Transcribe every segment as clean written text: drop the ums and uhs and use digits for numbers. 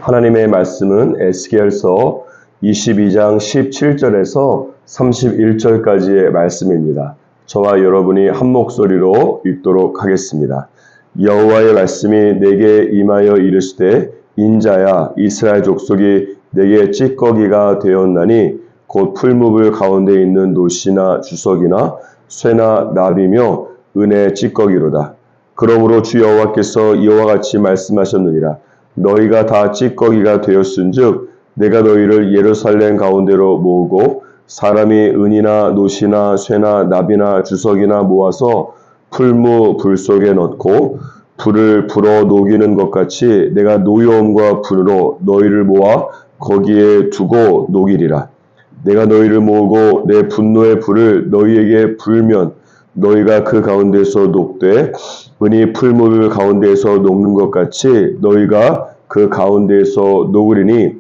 하나님의 말씀은 에스겔서 22장 17절에서 31절까지의 말씀입니다. 저와 여러분이 한 목소리로 읽도록 하겠습니다. 여호와의 말씀이 내게 임하여 이르시되 인자야 이스라엘 족속이 내게 찌꺼기가 되었나니 곧 풀무불 가운데 있는 노시나 주석이나 쇠나 나비며 은의 찌꺼기로다. 그러므로 주 여호와께서 이와 같이 말씀하셨느니라. 너희가 다 찌꺼기가 되었은즉 내가 너희를 예루살렘 가운데로 모으고 사람이 은이나 노시나 쇠나 나비나 주석이나 모아서 풀무 불 속에 넣고 불을 불어 녹이는 것 같이 내가 노여움과 불으로 너희를 모아 거기에 두고 녹이리라. 내가 너희를 모으고 내 분노의 불을 너희에게 불면 너희가 그 가운데서 녹되 은이 풀무불 가운데에서 녹는 것 같이 너희가 그 가운데에서 녹으리니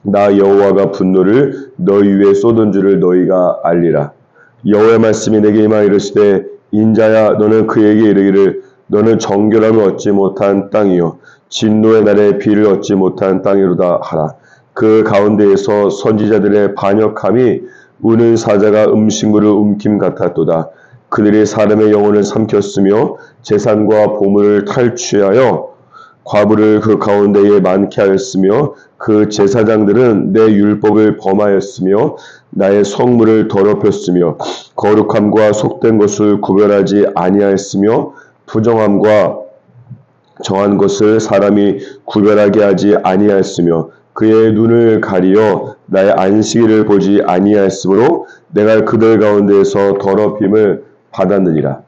나 여호와가 분노를 너희 위에 쏟은 줄을 너희가 알리라. 여호와의 말씀이 내게 임하 이르시되 인자야 너는 그에게 이르기를 너는 정결함을 얻지 못한 땅이요 진노의 날에 비를 얻지 못한 땅이로다 하라. 그 가운데에서 선지자들의 반역함이 우는 사자가 음식물을 움킴 같았도다. 그들이 사람의 영혼을 삼켰으며 재산과 보물을 탈취하여 과부를 그 가운데에 많게 하였으며 그 제사장들은 내 율법을 범하였으며 나의 성물을 더럽혔으며 거룩함과 속된 것을 구별하지 아니하였으며 부정함과 정한 것을 사람이 구별하게 하지 아니하였으며 그의 눈을 가리어 나의 안식일을 보지 아니하였으므로 내가 그들 가운데에서 더럽힘을 받았느니라.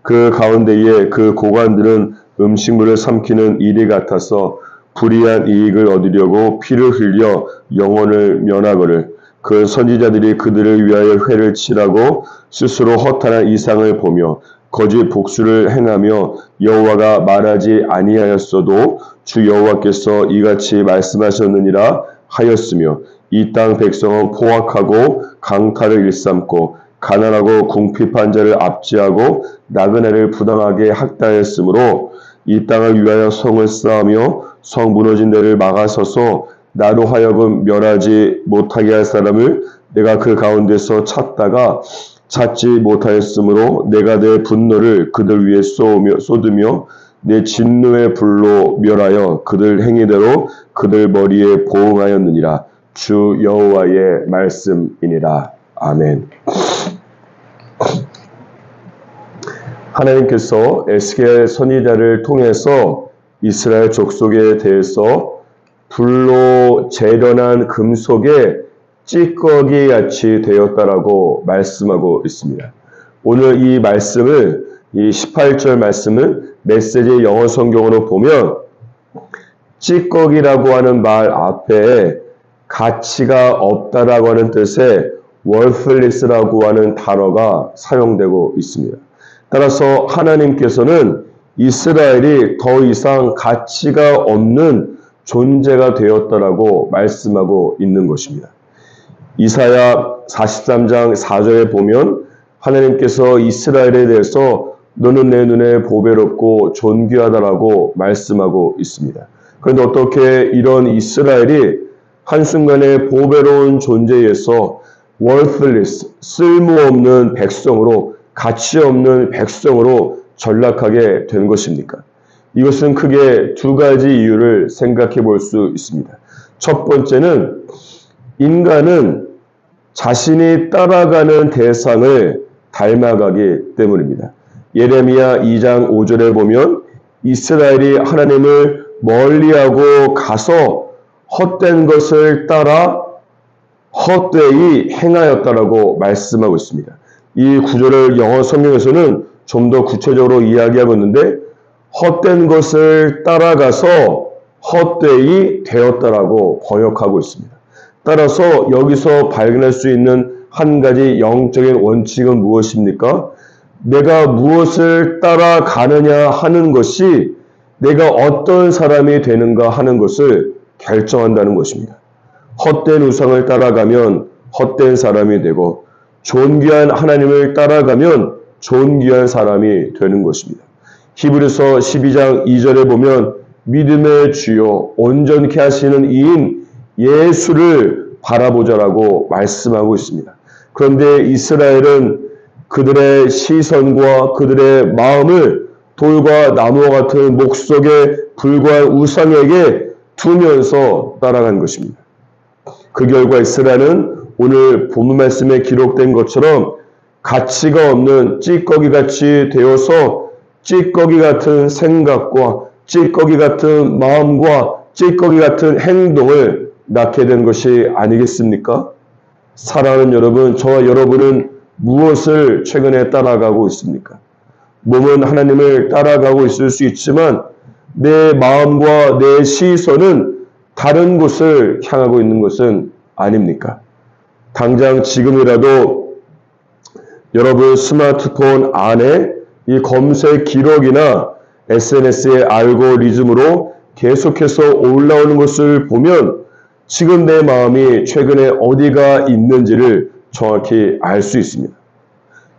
그 가운데에 그 고관들은 음식물을 삼키는 일이 같아서 불의한 이익을 얻으려고 피를 흘려 영혼을 면하거늘 그 선지자들이 그들을 위하여 회를 치라고 스스로 허탄한 이상을 보며 거짓 복수를 행하며 여호와가 말하지 아니하였어도 주 여호와께서 이같이 말씀하셨느니라 하였으며 이 땅 백성은 포악하고 강탈을 일삼고 가난하고 궁핍한 자를 압제하고 나그네를 부당하게 학대하였으므로 이 땅을 위하여 성을 쌓으며 성 무너진 데를 막아서서 나로 하여금 멸하지 못하게 할 사람을 내가 그 가운데서 찾다가 찾지 못하였으므로 내가 내 분노를 그들 위에 쏟으며 내 진노의 불로 멸하여 그들 행위대로 그들 머리에 보응하였느니라. 주 여호와의 말씀이니라. 아멘. 하나님께서 에스겔 선지자를 통해서 이스라엘 족속에 대해서 불로 재련한 금속에 찌꺼기 같이 되었다라고 말씀하고 있습니다. 오늘 이 말씀을, 이 18절 말씀을 메시지 영어 성경으로 보면 찌꺼기라고 하는 말 앞에 가치가 없다라고 하는 뜻의 worthless라고 하는 단어가 사용되고 있습니다. 따라서 하나님께서는 이스라엘이 더 이상 가치가 없는 존재가 되었다라고 말씀하고 있는 것입니다. 이사야 43장 4절에 보면 하나님께서 이스라엘에 대해서 너는 내 눈에 보배롭고 존귀하다라고 말씀하고 있습니다. 그런데 어떻게 이런 이스라엘이 한순간에 보배로운 존재에서 worthless, 쓸모없는 백성으로 가치 없는 백성으로 전락하게 된 것입니까? 이것은 크게 두 가지 이유를 생각해 볼 수 있습니다. 첫 번째는 인간은 자신이 따라가는 대상을 닮아가기 때문입니다. 예레미야 2장 5절에 보면 이스라엘이 하나님을 멀리하고 가서 헛된 것을 따라 헛되이 행하였다라고 말씀하고 있습니다. 이 구절을 영어 성경에서는 좀 더 구체적으로 이야기하고 있는데 헛된 것을 따라가서 헛되이 되었다라고 번역하고 있습니다. 따라서 여기서 발견할 수 있는 한 가지 영적인 원칙은 무엇입니까? 내가 무엇을 따라가느냐 하는 것이 내가 어떤 사람이 되는가 하는 것을 결정한다는 것입니다. 헛된 우상을 따라가면 헛된 사람이 되고 존귀한 하나님을 따라가면 존귀한 사람이 되는 것입니다. 히브리서 12장 2절에 보면 믿음의 주요 온전케 하시는 이인 예수를 바라보자라고 말씀하고 있습니다. 그런데 이스라엘은 그들의 시선과 그들의 마음을 돌과 나무와 같은 목 속에 불과한 우상에게 두면서 따라간 것입니다. 그 결과 이스라엘은 오늘 본문 말씀에 기록된 것처럼 가치가 없는 찌꺼기 같이 되어서 찌꺼기 같은 생각과 찌꺼기 같은 마음과 찌꺼기 같은 행동을 낳게 된 것이 아니겠습니까? 사랑하는 여러분, 저와 여러분은 무엇을 최근에 따라가고 있습니까? 몸은 하나님을 따라가고 있을 수 있지만 내 마음과 내 시선은 다른 곳을 향하고 있는 것은 아닙니까? 당장 지금이라도 여러분 스마트폰 안에 이 검색 기록이나 SNS의 알고리즘으로 계속해서 올라오는 것을 보면 지금 내 마음이 최근에 어디가 있는지를 정확히 알 수 있습니다.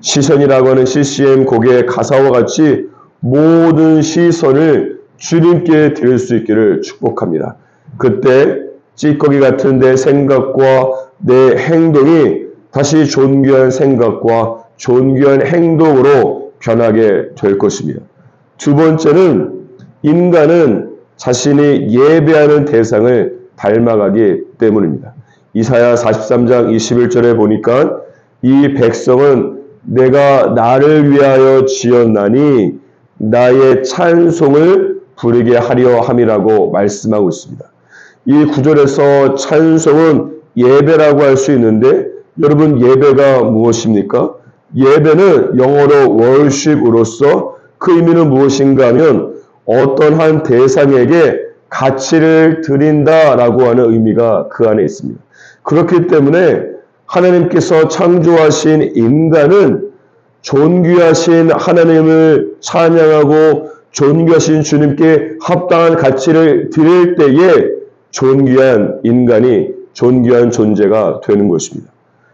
시선이라고 하는 CCM 곡의 가사와 같이 모든 시선을 주님께 드릴 수 있기를 축복합니다. 그때 찌꺼기 같은 내 생각과 내 행동이 다시 존귀한 생각과 존귀한 행동으로 변하게 될 것입니다. 두 번째는 인간은 자신이 예배하는 대상을 닮아가기 때문입니다. 이사야 43장 21절에 보니까 이 백성은 내가 나를 위하여 지었나니 나의 찬송을 부르게 하려 함이라고 말씀하고 있습니다. 이 구절에서 찬송은 예배라고 할 수 있는데 여러분 예배가 무엇입니까? 예배는 영어로 worship으로서 그 의미는 무엇인가 하면 어떤 한 대상에게 가치를 드린다라고 하는 의미가 그 안에 있습니다. 그렇기 때문에 하나님께서 창조하신 인간은 존귀하신 하나님을 찬양하고 존귀하신 주님께 합당한 가치를 드릴 때에 존귀한 인간이 존귀한 존재가 되는 것입니다.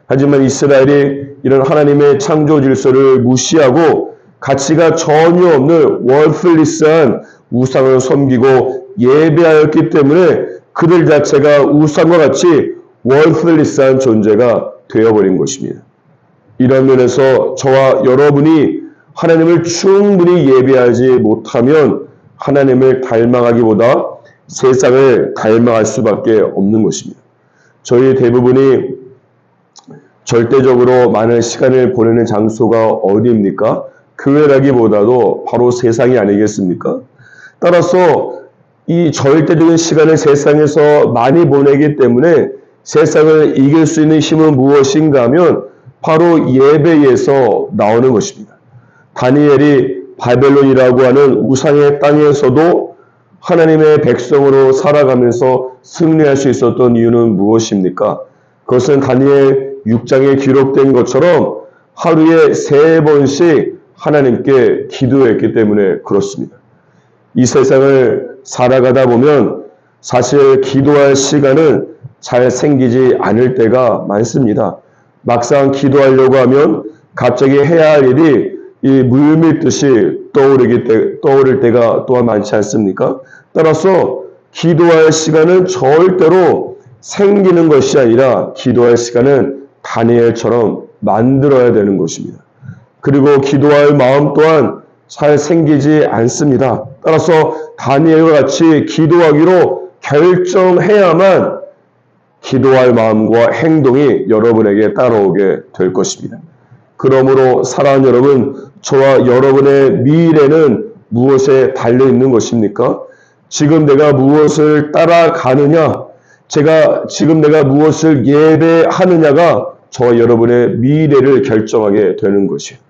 하지만 이스라엘이 이런 하나님의 창조 질서를 무시하고 가치가 전혀 없는 worthless한 우상을 섬기고 예배하였기 때문에 그들 자체가 우상과 같이 worthless한 존재가 되어버린 것입니다. 이런 면에서 저와 여러분이 하나님을 충분히 예배하지 못하면 하나님을 닮아가기보다 세상을 닮아갈 수밖에 없는 것입니다. 저희 대부분이 절대적으로 많은 시간을 보내는 장소가 어디입니까? 교회라기보다도 바로 세상이 아니겠습니까? 따라서 이 절대적인 시간을 세상에서 많이 보내기 때문에 세상을 이길 수 있는 힘은 무엇인가 하면 바로 예배에서 나오는 것입니다. 다니엘이 바벨론이라고 하는 우상의 땅에서도 하나님의 백성으로 살아가면서 승리할 수 있었던 이유는 무엇입니까? 그것은 다니엘 6장에 기록된 것처럼 하루에 3번씩 하나님께 기도했기 때문에 그렇습니다. 이 세상을 살아가다 보면 사실 기도할 시간은 잘 생기지 않을 때가 많습니다. 막상 기도하려고 하면 갑자기 해야 할 일이 이 물밀듯이 떠오를 때가 또한 많지 않습니까? 따라서 기도할 시간은 절대로 생기는 것이 아니라 기도할 시간은 다니엘처럼 만들어야 되는 것입니다. 그리고 기도할 마음 또한 잘 생기지 않습니다. 따라서 다니엘과 같이 기도하기로 결정해야만 기도할 마음과 행동이 여러분에게 따라오게 될 것입니다. 그러므로 사랑하는 여러분, 저와 여러분의 미래는 무엇에 달려있는 것입니까? 지금 내가 무엇을 따라가느냐, 지금 내가 무엇을 예배하느냐가 저와 여러분의 미래를 결정하게 되는 것이에요.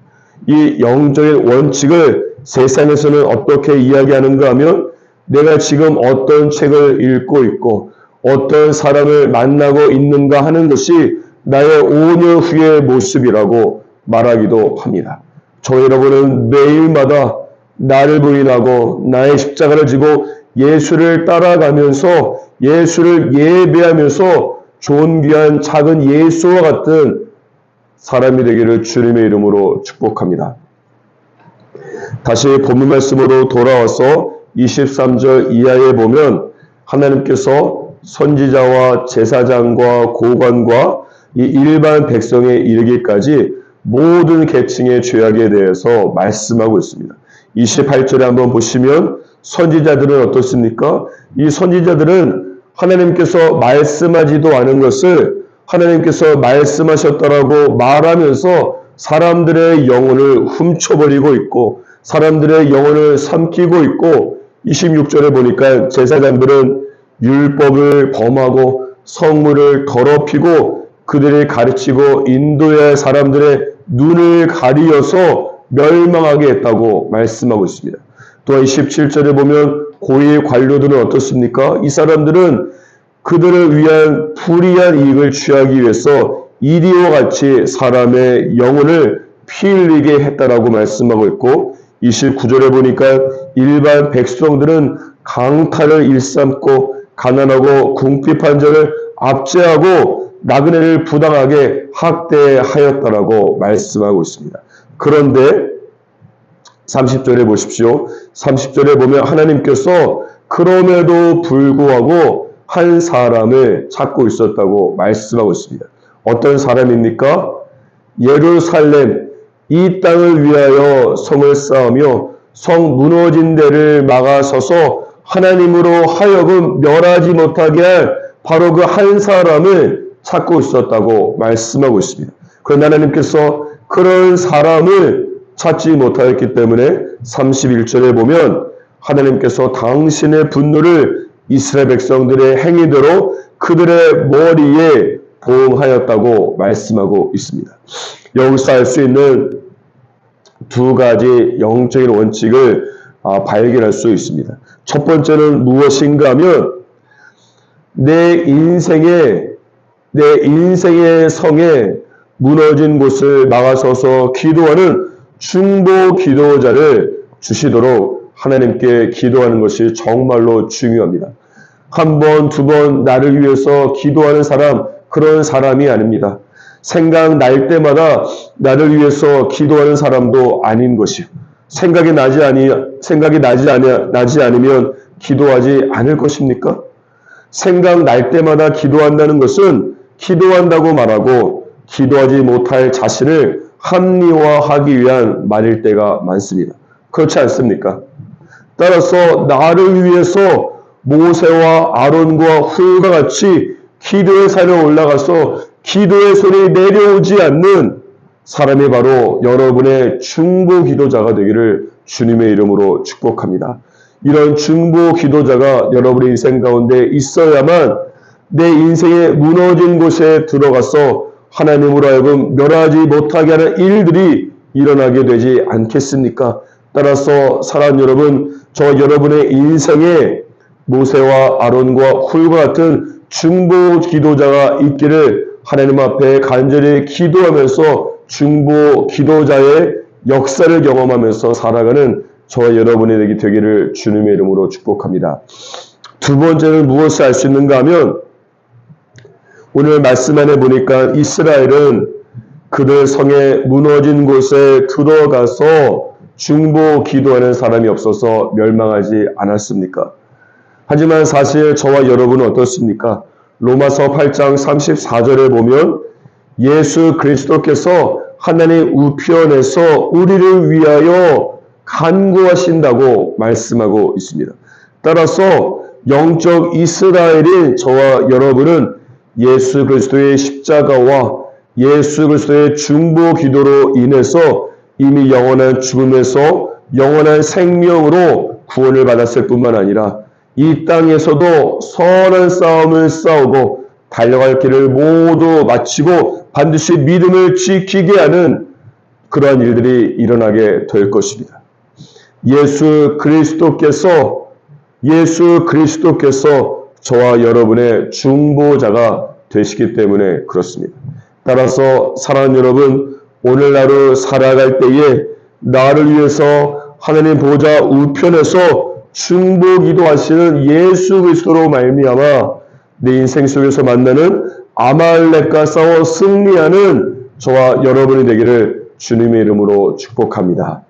이 영적인 원칙을 세상에서는 어떻게 이야기하는가 하면 내가 지금 어떤 책을 읽고 있고 어떤 사람을 만나고 있는가 하는 것이 나의 5년 후의 모습이라고 말하기도 합니다. 저 여러분은 매일마다 나를 부인하고 나의 십자가를 지고 예수를 따라가면서 예수를 예배하면서 존귀한 작은 예수와 같은 사람이 되기를 주님의 이름으로 축복합니다. 다시 본문 말씀으로 돌아와서 23절 이하에 보면 하나님께서 선지자와 제사장과 고관과 이 일반 백성에 이르기까지 모든 계층의 죄악에 대해서 말씀하고 있습니다. 28절에 한번 보시면 선지자들은 어떻습니까? 이 선지자들은 하나님께서 말씀하지도 않은 것을 하나님께서 말씀하셨다라고 말하면서 사람들의 영혼을 훔쳐버리고 있고 사람들의 영혼을 삼키고 있고 26절에 보니까 제사장들은 율법을 범하고 성물을 더럽히고 그들이 가르치고 인도해야 할 사람들의 눈을 가리어서 멸망하게 했다고 말씀하고 있습니다. 또한 27절에 보면 고위 관료들은 어떻습니까? 이 사람들은 그들을 위한 불이한 이익을 취하기 위해서 이리와 같이 사람의 영혼을 피 흘리게 했다라고 말씀하고 있고 29절에 보니까 일반 백성들은 강탈을 일삼고 가난하고 궁핍한 자를 압제하고 나그네를 부당하게 학대하였다라고 말씀하고 있습니다. 그런데 30절에 보십시오. 30절에 보면 하나님께서 그럼에도 불구하고 한 사람을 찾고 있었다고 말씀하고 있습니다. 어떤 사람입니까? 예루살렘 이 땅을 위하여 성을 쌓으며 성 무너진 데를 막아서서 하나님으로 하여금 멸하지 못하게 할 바로 그 한 사람을 찾고 있었다고 말씀하고 있습니다. 그런데 하나님께서 그런 사람을 찾지 못하였기 때문에 31절에 보면 하나님께서 당신의 분노를 이스라엘 백성들의 행위대로 그들의 머리에 보응하였다고 말씀하고 있습니다. 여기서 알 수 있는 두 가지 영적인 원칙을 발견할 수 있습니다. 첫 번째는 무엇인가 하면 내 인생의 성에 무너진 곳을 막아서서 기도하는 중보 기도자를 주시도록 하나님께 기도하는 것이 정말로 중요합니다. 한 번, 두 번 나를 위해서 기도하는 사람, 그런 사람이 아닙니다. 생각날 때마다 나를 위해서 기도하는 사람도 아닌 것이요. 생각이 나지 않으면 기도하지 않을 것입니까? 생각날 때마다 기도한다는 것은 기도한다고 말하고 기도하지 못할 자신을 합리화하기 위한 말일 때가 많습니다. 그렇지 않습니까? 따라서 나를 위해서 모세와 아론과 훌과 같이 기도의 산에 올라가서 기도의 손이 내려오지 않는 사람이 바로 여러분의 중보 기도자가 되기를 주님의 이름으로 축복합니다. 이런 중보 기도자가 여러분의 인생 가운데 있어야만 내 인생의 무너진 곳에 들어가서 하나님으로 하여금 멸하지 못하게 하는 일들이 일어나게 되지 않겠습니까? 따라서 사랑하는 여러분, 저 여러분의 인생에 모세와 아론과 훌과 같은 중보 기도자가 있기를 하나님 앞에 간절히 기도하면서 중보 기도자의 역사를 경험하면서 살아가는 저와 여러분이 되기를 주님의 이름으로 축복합니다. 두 번째는 무엇을 알 수 있는가 하면 오늘 말씀 안에 보니까 이스라엘은 그들 성에 무너진 곳에 들어가서 중보 기도하는 사람이 없어서 멸망하지 않았습니까? 하지만 사실 저와 여러분은 어떻습니까? 로마서 8장 34절에 보면 예수 그리스도께서 하나님 우편에서 우리를 위하여 간구하신다고 말씀하고 있습니다. 따라서 영적 이스라엘인 저와 여러분은 예수 그리스도의 십자가와 예수 그리스도의 중보 기도로 인해서 이미 영원한 죽음에서 영원한 생명으로 구원을 받았을 뿐만 아니라 이 땅에서도 선한 싸움을 싸우고 달려갈 길을 모두 마치고 반드시 믿음을 지키게 하는 그러한 일들이 일어나게 될 것입니다. 예수 그리스도께서 저와 여러분의 중보자가 되시기 때문에 그렇습니다. 따라서 사랑하는 여러분, 오늘 하루 살아갈 때에 나를 위해서 하나님 보좌 우편에서 중보 기도하시는 예수 그리스도로 말미암아 내 인생 속에서 만나는 아말렉과 싸워 승리하는 저와 여러분이 되기를 주님의 이름으로 축복합니다.